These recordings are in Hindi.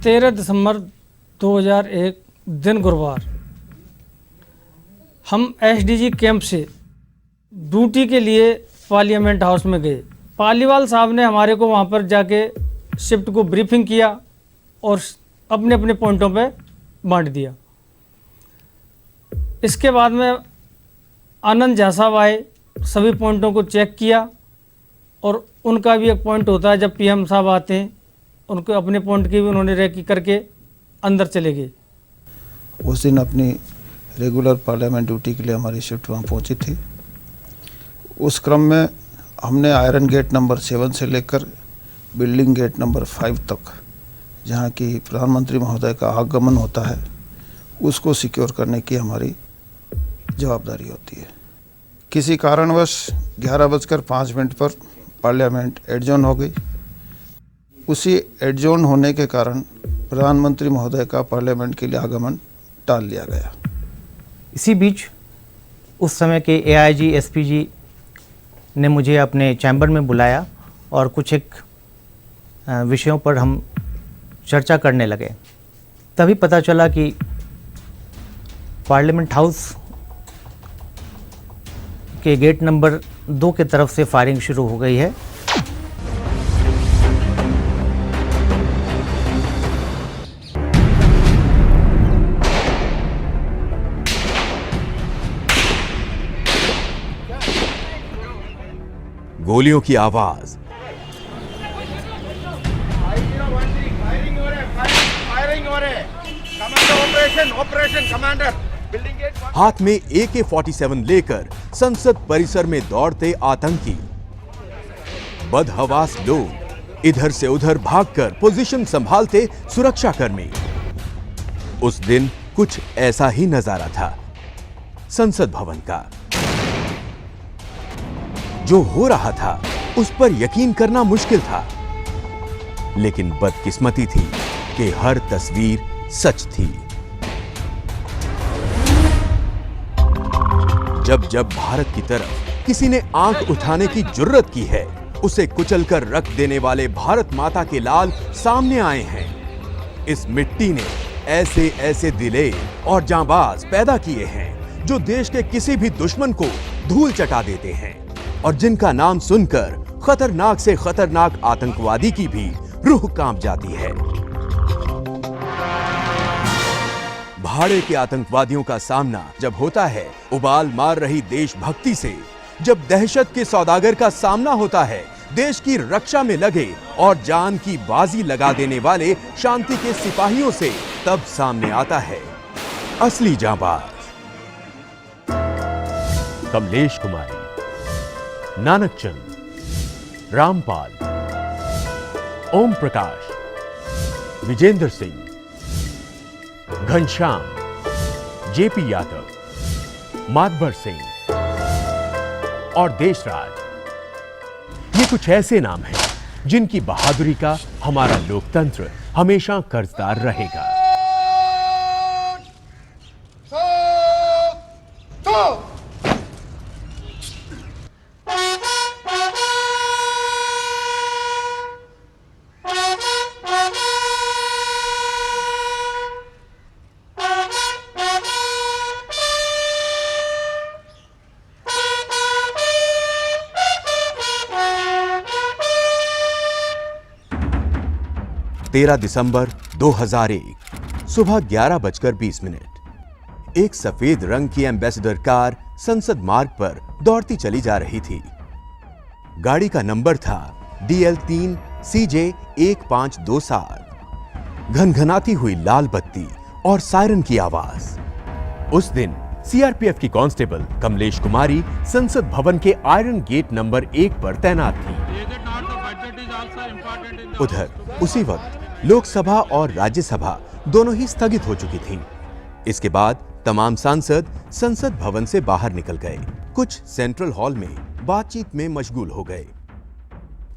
13 दिसंबर 2001 दिन गुरुवार हम एसडीजी कैंप से ड्यूटी के लिए पार्लियामेंट हाउस में गए। पालीवाल साहब ने हमारे को वहाँ पर जाके शिफ्ट को ब्रीफिंग किया और अपने अपने पॉइंटों पे बांट दिया। इसके बाद में आनंद झा साहब आए, सभी पॉइंटों को चेक किया और उनका भी एक पॉइंट होता है जब पीएम साहब आते हैं, उनको अपने पॉइंट की भी उन्होंने रेकी करके अंदर चले गए। उस दिन अपनी रेगुलर पार्लियामेंट ड्यूटी के लिए हमारी शिफ्ट वहाँ पहुँची थी। उस क्रम में हमने आयरन गेट नंबर 7 से लेकर बिल्डिंग गेट नंबर 5 तक, जहाँ की प्रधानमंत्री महोदय का आगमन होता है, उसको सिक्योर करने की हमारी जवाबदारी होती है। किसी कारणवश 11:05 पर पार्लियामेंट एडजॉर्न हो गई। उसी एडजॉर्न होने के कारण प्रधानमंत्री महोदय का पार्लियामेंट के लिए आगमन टाल लिया गया। इसी बीच उस समय के एआईजी एसपीजी ने मुझे अपने चैम्बर में बुलाया और कुछ एक विषयों पर हम चर्चा करने लगे। तभी पता चला कि पार्लियामेंट हाउस के गेट नंबर 2 की तरफ से फायरिंग शुरू हो गई है। गोलियों की आवाज, हाथ में AK-47 लेकर संसद परिसर में दौड़ते आतंकी, बदहवास लोग, इधर से उधर भागकर पोजीशन संभालते सुरक्षाकर्मी। उस दिन कुछ ऐसा ही नजारा था संसद भवन का। जो हो रहा था उस पर यकीन करना मुश्किल था, लेकिन बदकिस्मती थी कि हर तस्वीर सच थी। जब जब भारत की तरफ किसी ने आंख उठाने की जुर्रत की है, उसे कुचलकर रख देने वाले भारत माता के लाल सामने आए हैं। इस मिट्टी ने ऐसे ऐसे दिलेर और जांबाज पैदा किए हैं जो देश के किसी भी दुश्मन को धूल चटा देते हैं और जिनका नाम सुनकर खतरनाक से खतरनाक आतंकवादी की भी रूह कांप जाती है। भाड़े के आतंकवादियों का सामना जब होता है उबाल मार रही देशभक्ति से, जब दहशत के सौदागर का सामना होता है देश की रक्षा में लगे और जान की बाजी लगा देने वाले शांति के सिपाहियों से, तब सामने आता है असली जांबाज। कमलेश कुमारी, नानक चंद, रामपाल, ओम प्रकाश, विजेंद्र सिंह, घनश्याम, जेपी यादव, मातबर सिंह और देशराज, ये कुछ ऐसे नाम हैं जिनकी बहादुरी का हमारा लोकतंत्र हमेशा कर्जदार रहेगा। तेरह दिसंबर 2001 सुबह 11:20 एक सफेद रंग की एम्बेसडर कार संसद मार्ग पर दौड़ती चली जा रही थी। गाड़ी का नंबर था DL3 CJ 1527। घनघनाती हुई लाल बत्ती और सायरन की आवाज। उस दिन CRPF की कांस्टेबल कमलेश कुमारी संसद भवन के आयरन गेट नंबर 1 पर तैनात थी। उधर उसी वक्त लोकसभा और राज्यसभा दोनों ही स्थगित हो चुकी थीं। इसके बाद तमाम सांसद संसद भवन से बाहर निकल गए। कुछ सेंट्रल हॉल में बातचीत में मशगूल हो गए,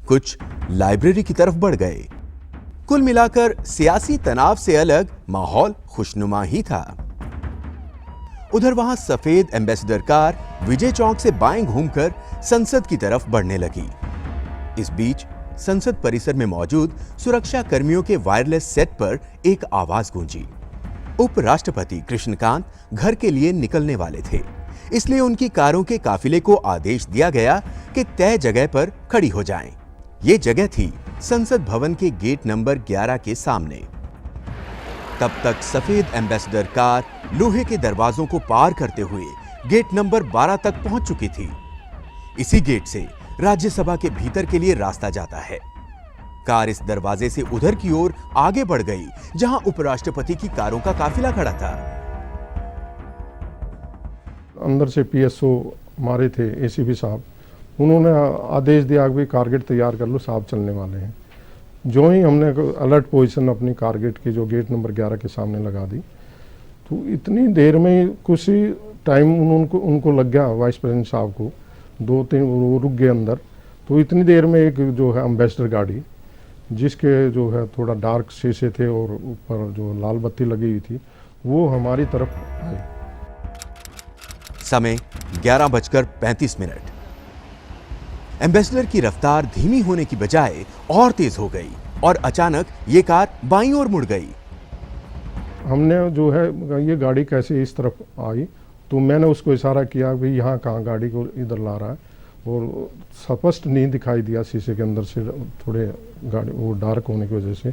कुछ लाइब्रेरी की तरफ बढ़ गए। कुल मिलाकर सियासी तनाव से अलग माहौल खुशनुमा ही था। उधर वहां सफेद एम्बेसडर कार विजय चौक से बाएं घूमकर संसद की तरफ बढ़ने लगी। इस बीच संसद परिसर में मौजूद सुरक्षा कर्मियों के वायरलेस सेट पर एक आवाज गूंजी। उपराष्ट्रपति कृष्णकांत घर के लिए निकलने वाले थे, इसलिए उनकी कारों के काफिले को आदेश दिया गया कि तय जगह पर खड़ी हो जाएं। ये जगह थी संसद भवन के गेट नंबर 11 के सामने। तब तक सफेद एम्बेसडर कार लोहे के दरवाजों को पार करते हुए गेट नंबर 12 तक पहुंच चुकी थी। इसी गेट से राज्यसभा के भीतर के लिए रास्ता जाता है। कार इस दरवाजे से उधर की ओर आगे बढ़ गई जहां उपराष्ट्रपति की कारों का काफिला खड़ा था। अंदर से पीएसओ हमारे थे, एसीपी साहब, उन्होंने आदेश दिया कि कारगेट तैयार कर लो, साहब चलने वाले हैं। जो ही हमने अलर्ट पोजीशन अपनी कारगेट की जो गेट नंबर 11 के सामने लगा दी, तो इतनी देर में कुछ ही टाइम उनको लग गया, वाइस प्रेसिडेंट साहब को 2-3 वो रुक गए अंदर। तो इतनी देर में एक जो है एम्बेसडर गाड़ी, जिसके जो है थोड़ा डार्क शीशे थे और ऊपर जो लाल बत्ती लगी हुई थी, वो हमारी तरफ आई। समय 11:35। एम्बेसडर की रफ्तार धीमी होने की बजाय और तेज हो गई और अचानक ये कार बाईं ओर मुड़ गई। हमने जो है ये गाड़ी कैसे इस तरफ आई, तो मैंने उसको इशारा किया कि यहाँ कहाँ गाड़ी को इधर ला रहा है, और स्पष्ट नहीं दिखाई दिया शीशे के अंदर से, थोड़े गाड़ी वो डार्क होने की वजह से।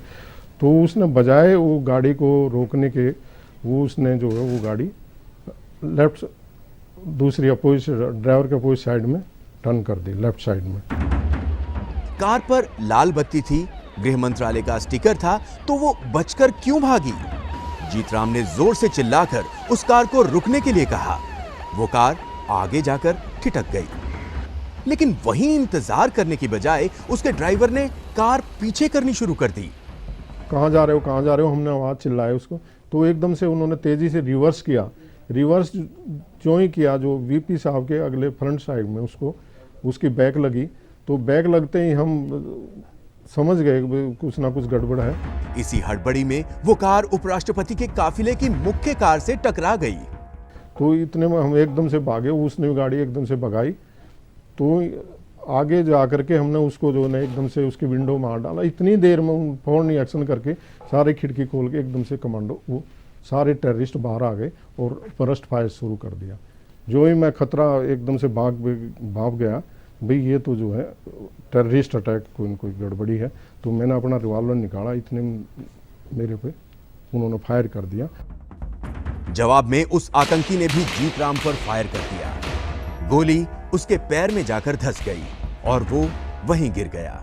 तो उसने बजाय वो गाड़ी को रोकने के, वो उसने जो है वो गाड़ी लेफ्ट दूसरी अपोजिट ड्राइवर के अपोजिट साइड में टर्न कर दी, लेफ्ट साइड में। कार पर लाल बत्ती थी, गृह मंत्रालय का स्टिकर था, तो वो बचकर क्यों भागी? जीतराम ने जोर से चिल्लाकर उस कार को रुकने के लिए कहा। वो कार आगे जाकर ठिठक गई, लेकिन वहीं इंतजार करने की बजाय उसके ड्राइवर ने कार पीछे करनी शुरू कर दी। कहाँ जा रहे हो, कहाँ जा रहे हो, हमने आवाज चिल्लाया उसको। तो एकदम से उन्होंने तेजी से रिवर्स किया। रिवर्स जो ही किया, जो वीपी साहब के अगले फ्रंट साइड में उसको उसकी बैक लगी। तो बैक लगते ही हम समझ गए कुछ ना कुछ गड़बड़ है। इसी हड़बड़ी में वो कार उपराष्ट्रपति के काफिले की मुख्य कार से टकरा गई। तो इतने में हम एकदम से भागे, उसने गाड़ी एकदम से भगाई। तो आगे जा करके हमने उसको जो है एकदम से उसकी विंडो मार डाला। इतनी देर में फौरन एक्शन करके सारी खिड़की खोल के एकदम से कमांडो वो सारे टेररिस्ट बाहर आ गए और बर्स्ट फायर शुरू कर दिया। जो ही मैं खतरा एकदम से भाग गया, भाई ये तो जो है टेररिस्ट अटैक, कोई गड़बड़ी है। तो मैंने अपना रिवॉल्वर निकाला, इतने मेरे पे उन्होंने फायर कर दिया। जवाब में उस आतंकी ने भी जीतराम पर फायर कर दिया। गोली उसके पैर में जाकर धंस गई और वो वहीं गिर गया।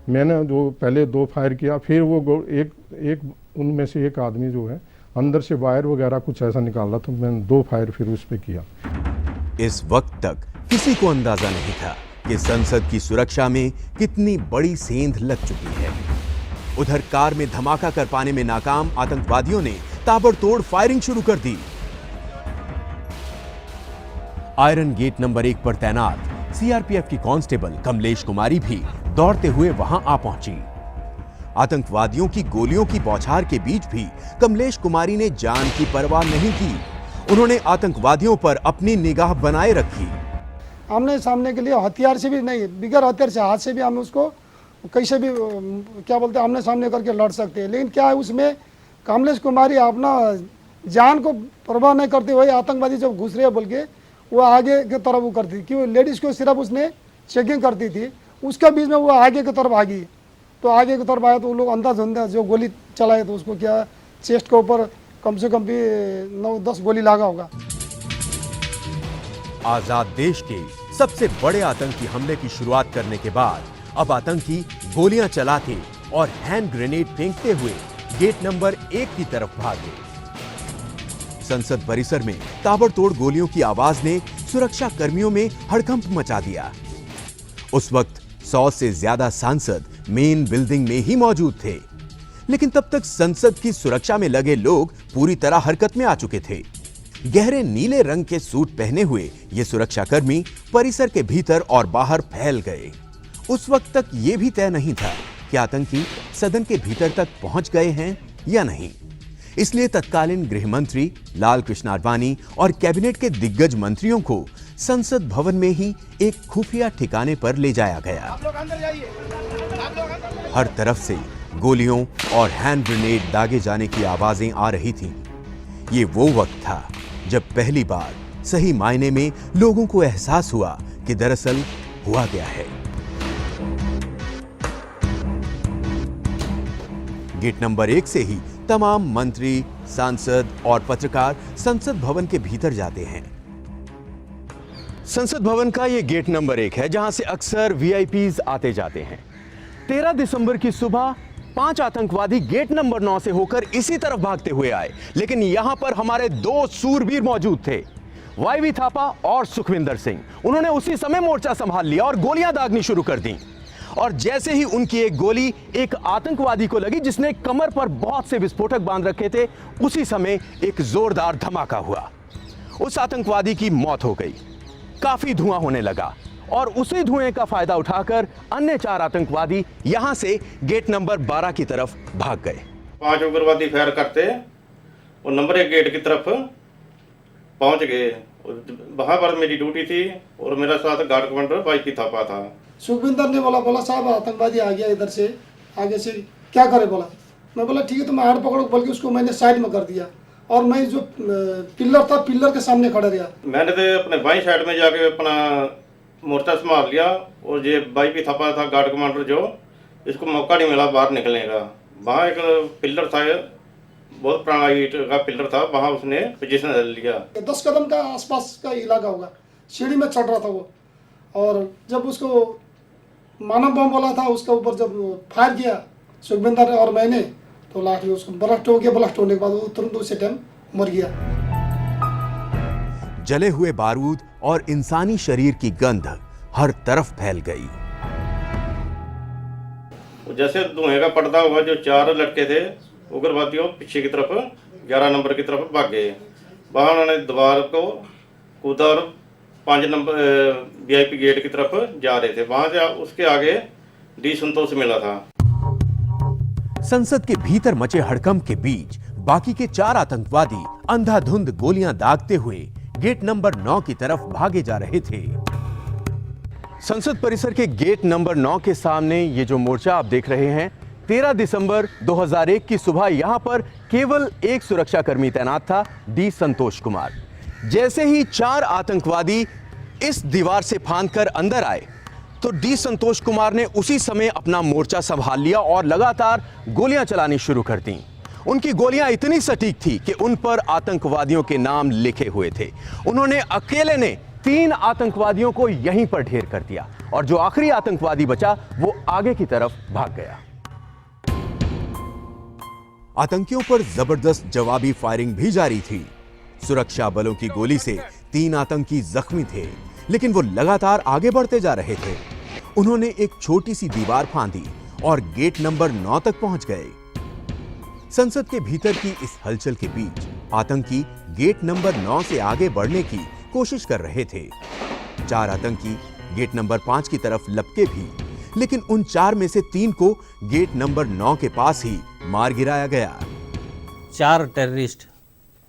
मैंने जो पहले 2 फायर किया, फिर वो एक उनमें से एक आदमी जो है अंदर से वायर वगैरह कुछ ऐसा निकाला, तो मैंने 2 फायर फिर उस पर किया। इस वक्त तक किसी को अंदाजा नहीं था कि संसद की सुरक्षा में कितनी बड़ी सेंध लग चुकी है। उधर कार में धमाका कर पाने में नाकाम आतंकवादियों ने ताबड़तोड़ फायरिंग शुरू कर दी। आयरन गेट नंबर 1 पर तैनात सीआरपीएफ की कांस्टेबल कमलेश कुमारी भी दौड़ते हुए वहां आ पहुंची। आतंकवादियों की गोलियों की बौछार के बीच भी कमलेश कुमारी ने जान की परवाह नहीं की। उन्होंने आतंकवादियों पर अपनी निगाह बनाए रखी। आमने सामने के लिए हथियार से भी नहीं, बिगर हथियार से, हाथ से भी हम उसको कैसे भी क्या बोलते हैं आमने सामने करके लड़ सकते हैं। लेकिन क्या है उसमें कमलेश कुमारी अपना जान को परवाह नहीं करते हुए आतंकवादी जब घुस रहे बोल के वो आगे की तरफ वो करती थी, क्यों लेडीज़ को सिर्फ उसने चेकिंग करती थी, उसके बीच में वो आगे की तरफ आ गई। तो आगे की तरफ आया तो वो लोग अंदाज जो गोली चलाए तो उसको क्या चेस्ट के ऊपर कम से कम भी 9-10 गोली लगा होगा। आजाद देश के सबसे बड़े आतंकी हमले की शुरुआत करने के बाद अब आतंकी गोलियां चलाते और हैंड ग्रेनेड फेंकते हुए गेट नंबर 1 की तरफ भागे। संसद परिसर में ताबड़तोड़ गोलियों की आवाज ने सुरक्षा कर्मियों में हड़कंप मचा दिया। उस वक्त 100 से ज्यादा सांसद मेन बिल्डिंग में ही मौजूद थे, लेकिन तब तक संसद की सुरक्षा में लगे लोग पूरी तरह हरकत में आ चुके थे। गहरे नीले रंग के सूट पहने हुए ये सुरक्षाकर्मी परिसर के भीतर और बाहर फैल गए। उस वक्त तक यह भी तय नहीं था कि आतंकी सदन के भीतर तक पहुंच गए हैं या नहीं। इसलिए तत्कालीन गृह मंत्री लाल कृष्ण आडवाणी और कैबिनेट के दिग्गज मंत्रियों को संसद भवन में ही एक खुफिया ठिकाने पर ले जाया गया। आप लोग अंदर जाइए। हर तरफ से गोलियों और हैंड ग्रेनेड दागे जाने की आवाजें आ रही थीं। ये वो वक्त था जब पहली बार सही मायने में लोगों को एहसास हुआ कि दरअसल हुआ क्या है। गेट नंबर 1 से ही तमाम मंत्री, सांसद और पत्रकार संसद भवन के भीतर जाते हैं। संसद भवन का ये गेट नंबर 1 है, जहां से अक्सर वीआईपीज आते जाते हैं। 13 दिसंबर की सुबह 5 आतंकवादी गेट नंबर 9 से होकर इसी तरफ भागते हुए आए, लेकिन यहां पर हमारे 2 सूरवीर मौजूद थे, वाईवी थापा और सुखविंदर सिंह। उन्होंने उसी समय मोर्चा संभाल लिया और गोलियां दागनी शुरू कर दी। और जैसे ही उनकी एक गोली एक आतंकवादी को लगी जिसने कमर पर बहुत से विस्फोटक बांध रखे थे, उसी समय एक जोरदार धमाका हुआ। उस आतंकवादी की मौत हो गई। काफी धुआं होने लगा और उसी धुएं का फायदा उठाकर अन्य 4 आतंकवादी यहां से गेट नंबर 12 की तरफ भाग गए। 5 उग्रवादी फायर करते और नंबर 1 गेट की तरफ पहुंच गए। वहां पर मेरी ड्यूटी थी और मेरा साथ गार्ड कमांडर वाईपी थापा था। सुखविंदर ने बोला साहब आतंकवादी आ गया इधर से, आगे से क्या करे बोला। मैं बोला ठीक है तो मैं हाथ पकड़ो, बल्कि उसको मैंने साइड में कर दिया और मैं जो पिलर था पिलर के सामने खड़ा रहा। मैंने तो अपने बाईं साइड में जाके अपना मोर्चा संभाल लिया और ये वाईपी थापा था गार्ड कमांडर, जो इसको मौका नहीं मिला बाहर निकलने का। वहाँ एक पिलर था, बहुत पुराना ईंट का पिलर था, वहाँ उसने पोजीशन ले लिया। 10 कदम का आसपास का इलाका होगा, सीढ़ी में चढ़ रहा था वो। और जब उसको मानव बम बोला था, उसके ऊपर जब फायर किया सुखविंदर और मैंने, तो लास्ट में उसको ब्लास्ट हो गया। ब्लास्ट होने के बाद वो तुरंत उसी टाइम मर गया। जले हुए बारूद और इंसानी शरीर की गंध हर तरफ फैल गई। जैसे धुएं का पर्दा हुआ, जो 4 लड़के थे उग्रवादियों पीछे की तरफ 11 नंबर की तरफ भाग गए। वहां उन्होंने दीवार को कूदा और 5 नंबर वीआईपी गेट की तरफ जा रहे थे। वहां से उसके आगे डी संतोष मिला था। संसद के भीतर मचे हड़कंप के बीच बाकी के 4 आतंकवादी अंधाधुंध गोलियां दागते हुए गेट नंबर 9 की तरफ भागे जा रहे थे। संसद परिसर के गेट नंबर 9 के सामने ये जो मोर्चा आप देख रहे हैं, 13 दिसंबर 2001 की सुबह यहां पर केवल एक सुरक्षाकर्मी तैनात था, डी संतोष कुमार। जैसे ही 4 आतंकवादी इस दीवार से फांदकर अंदर आए तो डी संतोष कुमार ने उसी समय अपना मोर्चा संभाल लिया और लगातार गोलियां चलानी शुरू कर दी। उनकी गोलियां इतनी सटीक थी कि उन पर आतंकवादियों के नाम लिखे हुए थे। उन्होंने अकेले ने 3 आतंकवादियों को यहीं पर ढेर कर दिया और जो आखिरी आतंकवादी बचा वो आगे की तरफ भाग गया। आतंकियों पर जबरदस्त जवाबी फायरिंग भी जारी थी। सुरक्षा बलों की गोली से 3 आतंकी जख्मी थे, लेकिन वो लगातार आगे बढ़ते जा रहे थे। उन्होंने एक छोटी सी दीवार फांदी और गेट नंबर 9 तक पहुंच गए। संसद के भीतर की इस हलचल के बीच आतंकी गेट नंबर 9 से आगे बढ़ने की कोशिश कर रहे थे। 4 आतंकी गेट नंबर 5 की तरफ लपके भी, लेकिन उन 4 में से 3 को गेट नंबर 9 के पास ही मार गिराया गया। 4 टेररिस्ट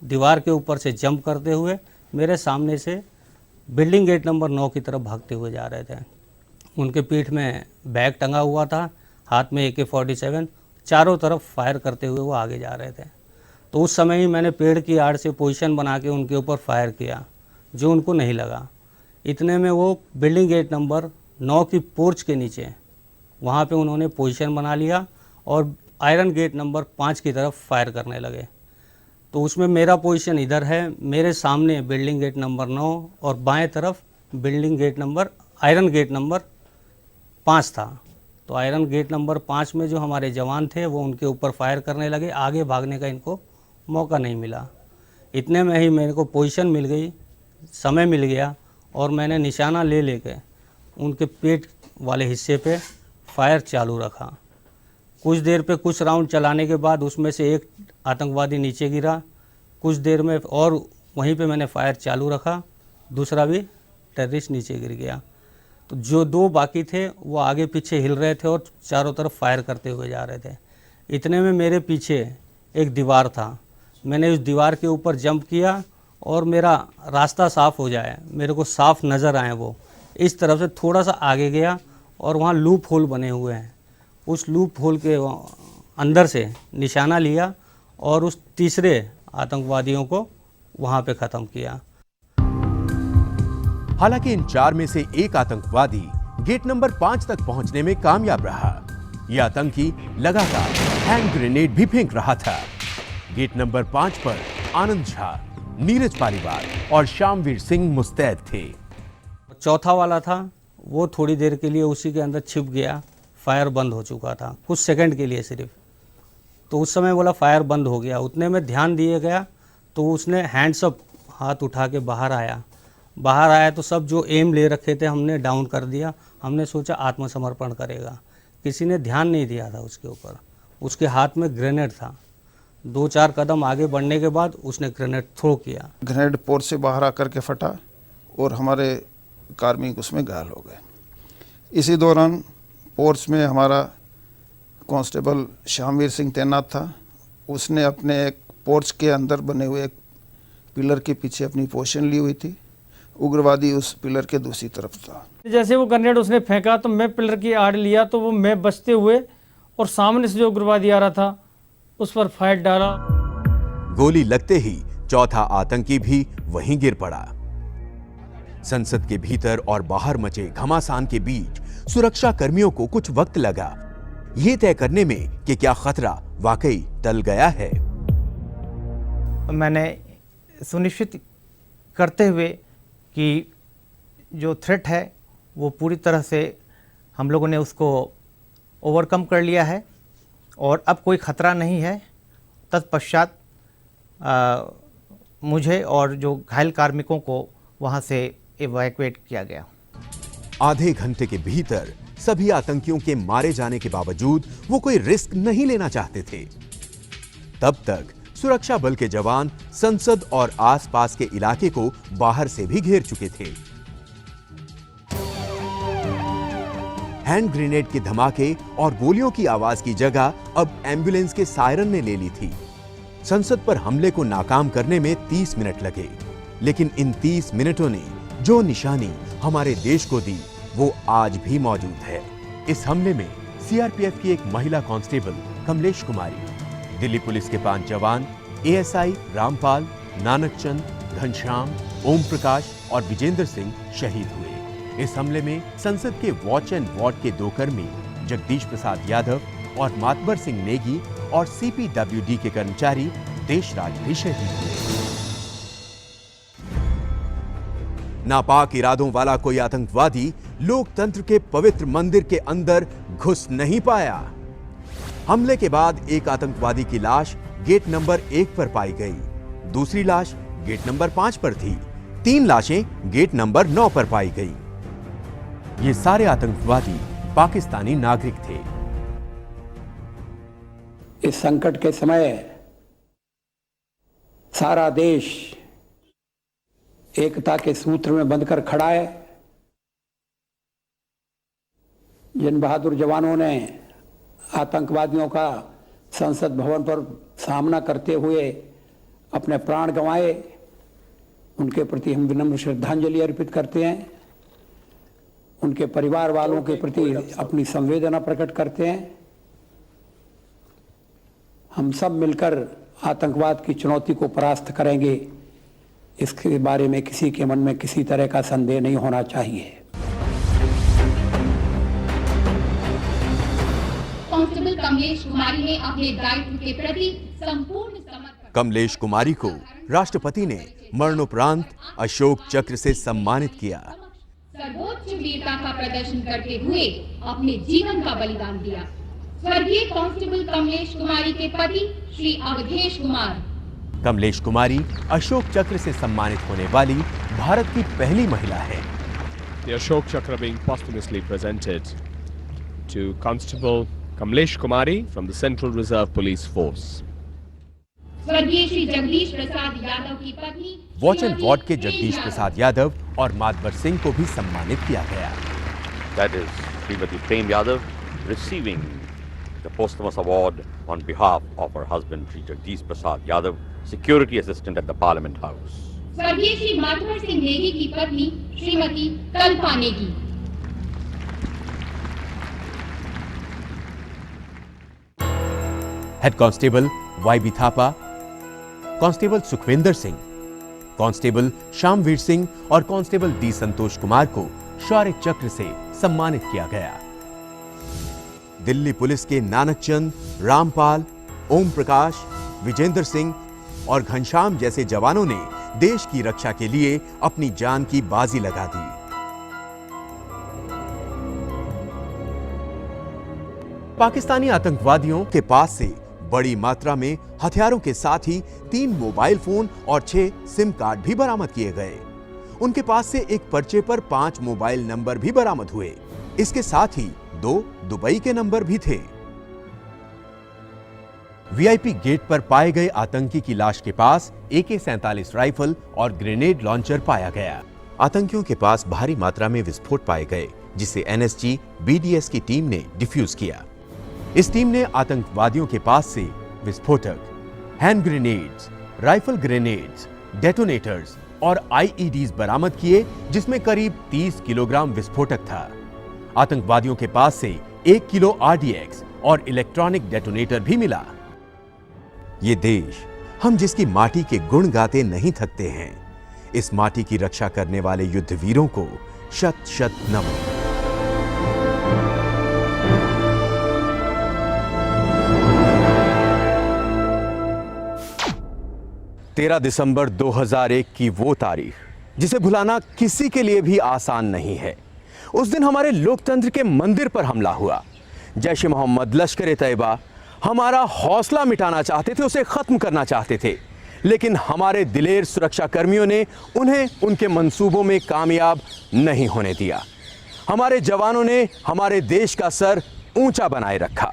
दीवार के ऊपर से जंप करते हुए मेरे सामने से बिल्डिंग गेट नंबर 9 की तरफ भागते हुए जा रहे थे। उनके पीठ में बैग टंगा हुआ था, हाथ में AK-47, चारों तरफ फायर करते हुए वो आगे जा रहे थे। तो उस समय ही मैंने पेड़ की आड़ से पोजीशन बना के उनके ऊपर फायर किया, जो उनको नहीं लगा। इतने में वो बिल्डिंग गेट नंबर 9 की पोर्च के नीचे वहाँ पे उन्होंने पोजीशन बना लिया और आयरन गेट नंबर 5 की तरफ फायर करने लगे। तो उसमें मेरा पोजीशन इधर है, मेरे सामने बिल्डिंग गेट नंबर 9 और बाएं तरफ building gate number iron gate number 5 था। तो आयरन गेट नंबर 5 में जो हमारे जवान थे वो उनके ऊपर फायर करने लगे। आगे भागने का इनको मौका नहीं मिला। इतने में ही मेरे को पोजीशन मिल गई, समय मिल गया और मैंने निशाना ले लेके उनके पेट वाले हिस्से पे फायर चालू रखा। कुछ देर पे कुछ राउंड चलाने के बाद उसमें से एक आतंकवादी नीचे गिरा। कुछ देर में और वहीं पे मैंने फायर चालू रखा, दूसरा भी टेररिस्ट नीचे गिर गया। तो जो 2 बाकी थे वो आगे पीछे हिल रहे थे और चारों तरफ फायर करते हुए जा रहे थे। इतने में मेरे पीछे एक दीवार था, मैंने उस दीवार के ऊपर जंप किया और मेरा रास्ता साफ़ हो जाए, मेरे को साफ़ नज़र आए वो, इस तरफ से थोड़ा सा आगे गया और वहाँ लूप होल बने हुए हैं, उस लूप होल के अंदर से निशाना लिया और उस तीसरे आतंकवादियों को वहाँ पे ख़त्म किया। हालांकि इन 4 में से एक आतंकवादी गेट नंबर 5 तक पहुंचने में कामयाब रहा। यह आतंकी लगातार हैंड ग्रेनेड भी फेंक रहा था। गेट नंबर 5 पर आनंद झा, नीरज पालीवाल और शामवीर सिंह मुस्तैद थे। चौथा वाला था, वो थोड़ी देर के लिए उसी के अंदर छिप गया। फायर बंद हो चुका था कुछ सेकंड के लिए सिर्फ, तो उस समय बोला फायर बंद हो गया। उतने में ध्यान दिए गया तो उसने हैंड्स अप हाथ उठा के बाहर आया तो सब जो एम ले रखे थे हमने डाउन कर दिया। हमने सोचा आत्मसमर्पण करेगा, किसी ने ध्यान नहीं दिया था उसके ऊपर। उसके हाथ में ग्रेनेड था। 2-4 कदम आगे बढ़ने के बाद उसने ग्रेनेड थ्रो किया। ग्रेनेड पोर्ट से बाहर आकर के फटा और हमारे कार्मिक उसमें घायल हो गए। इसी दौरान पोर्च में हमारा कांस्टेबल शामवीर सिंह तैनात था। उसने अपने एक पोर्च के अंदर बने हुए एक पिलर के पीछे अपनी पोजीशन ली हुई थी। उग्रवादी उस पिलर के दूसरी तरफ था। जैसे वो ग्रेनेड उसने फेंका तो मैं पिलर की आड़ लिया, तो वो मैं बचते हुए और सामने से जो उग्रवादी आ रहा था उस पर फायर डाला। गोली लगते ही चौथा आतंकी भी वहीं गिर पड़ा। संसद के भीतर और बाहर मचे घमासान के बीच सुरक्षा कर्मियों को कुछ वक्त लगा ये तय करने में कि क्या खतरा वाकई टल गया है। मैंने सुनिश्चित करते हुए कि जो थ्रेट है वो पूरी तरह से हम लोगों ने उसको ओवरकम कर लिया है और अब कोई ख़तरा नहीं है। तत्पश्चात मुझे और जो घायल कार्मिकों को वहाँ से इवैक्यूएट किया गया। आधे घंटे के भीतर सभी आतंकियों के मारे जाने के बावजूद वो कोई रिस्क नहीं लेना चाहते थे। तब तक सुरक्षा बल के जवान संसद और आसपास के इलाके को बाहर से भी घेर चुके थे। हैंड ग्रेनेड के धमाके और गोलियों की आवाज की जगह अब एम्बुलेंस के सायरन ने ले ली थी। संसद पर हमले को नाकाम करने में 30 मिनट लगे, लेकिन इन 30 मिनटों ने जो निशानी हमारे देश को दी वो आज भी मौजूद है। इस हमले में सीआरपीएफ की एक महिला कांस्टेबल कमलेश कुमारी, दिल्ली पुलिस के 5 जवान एएसआई रामपाल, नानकचंद, घनश्याम, ओम प्रकाश और विजेंद्र सिंह शहीद हुए। इस हमले में संसद के वॉच एंड वार्ड के 2 कर्मी जगदीश प्रसाद यादव और मातबर सिंह नेगी और सीपीडब्ल्यूडी के कर्मचारी देशराज भी शहीद हुए। नापाक इरादों वाला कोई आतंकवादी लोकतंत्र के पवित्र मंदिर के अंदर घुस नहीं पाया। हमले के बाद एक आतंकवादी की लाश गेट नंबर 1 पर पाई गई, दूसरी लाश गेट नंबर 5 पर थी, 3 लाशें गेट नंबर 9 पर पाई गई। ये सारे आतंकवादी पाकिस्तानी नागरिक थे। इस संकट के समय सारा देश एकता के सूत्र में बंधकर खड़ा है। जिन बहादुर जवानों ने आतंकवादियों का संसद भवन पर सामना करते हुए अपने प्राण गंवाए, उनके प्रति हम विनम्र श्रद्धांजलि अर्पित करते हैं। उनके परिवार वालों के प्रति अपनी संवेदना प्रकट करते हैं। हम सब मिलकर आतंकवाद की चुनौती को परास्त करेंगे, इसके बारे में किसी के मन में किसी तरह का संदेह नहीं होना चाहिए। कांस्टेबल कमलेश कुमारी ने अपने दायित्व के प्रति संपूर्ण समर्पण। कमलेश कुमारी को राष्ट्रपति ने मरणोपरांत अशोक चक्र से सम्मानित किया। सर्वोच्च वीरता का प्रदर्शन करते हुए अपने जीवन का बलिदान दिया। स्वर्गीय कांस्टेबल कमलेश कुमारी के पति श्री अवधेश कुमार। कमलेश कुमारी अशोक चक्र से सम्मानित होने वाली भारत की पहली महिला है। The Ashok Chakra being posthumously presented to Constable Kamlesh Kumari from the Central Reserve Police Force. स्वर्गीय श्री जगदीश प्रसाद यादव की पत्नी वॉच एंड वार्ड के जगदीश प्रसाद यादव और मातबर सिंह को भी सम्मानित किया गया। That is Srimati Prem Yadav receiving the posthumous award on behalf of her husband Sri Jagdish Prasad Yadav, Security Assistant at the Parliament House. स्वर्गीय श्री मातबर सिंह नेगी की पत्नी Shrimati Kalpa Negi. Head constable YB Thapa, constable Sukhwinder Singh, constable Shyamveer Singh और कांस्टेबल D संतोष कुमार को शौर्य चक्र से सम्मानित किया गया। दिल्ली पुलिस के नानक चंद, रामपाल, ओम प्रकाश, विजेंद्र सिंह और घनश्याम जैसे जवानों ने देश की रक्षा के लिए अपनी जान की बाजी लगा दी। पाकिस्तानी आतंकवादियों के पास से बड़ी मात्रा में हथियारों के साथ ही 3 मोबाइल फोन और 6 सिम कार्ड भी बरामद किए गए। उनके पास से एक पर्चे पर 5 मोबाइल नंबर भी बरामद हुए। इसके साथ ही 2 दुबई के नंबर भी थे। VIP गेट पर पाए गए आतंकी की लाश के पास AK-47 राइफल और ग्रेनेड लॉन्चर पाया गया। आतंकियों के पास भारी मात्रा में विस्फोट पाए गए, जिसे NSG BDS की टीम ने डिफ्यूज किया। इस टीम ने आतंकवादियों के पास से विस्फोटक, hand grenades, rifle grenades, detonators और IEDs बरामद किए, जिसमें करीब 30 किलोग्राम विस्फोटक था। आतंकवादियों के पास से 1 किलो RDX और इलेक्ट्रॉनिक डेटोनेटर भी मिला। ये देश हम जिसकी माटी के गुण गाते नहीं थकते हैं, इस माटी की रक्षा करने वाले युद्धवीरों को शत शत नमन। 13 दिसंबर 2001 की वो तारीख जिसे भुलाना किसी के लिए भी आसान नहीं है। उस दिन हमारे लोकतंत्र के मंदिर पर हमला हुआ। जैश ए मोहम्मद, लश्कर-ए तैयबा हमारा हौसला मिटाना चाहते थे, उसे खत्म करना चाहते थे, लेकिन हमारे दिलेर सुरक्षा कर्मियों ने उन्हें उनके मंसूबों में कामयाब नहीं होने दिया। हमारे जवानों ने हमारे देश का सर ऊंचा बनाए रखा।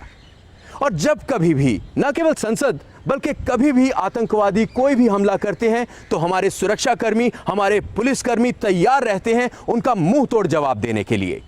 और जब कभी भी, न केवल संसद बल्कि कभी भी आतंकवादी कोई भी हमला करते हैं तो हमारे सुरक्षाकर्मी, हमारे पुलिसकर्मी तैयार रहते हैं उनका मुंह तोड़ जवाब देने के लिए।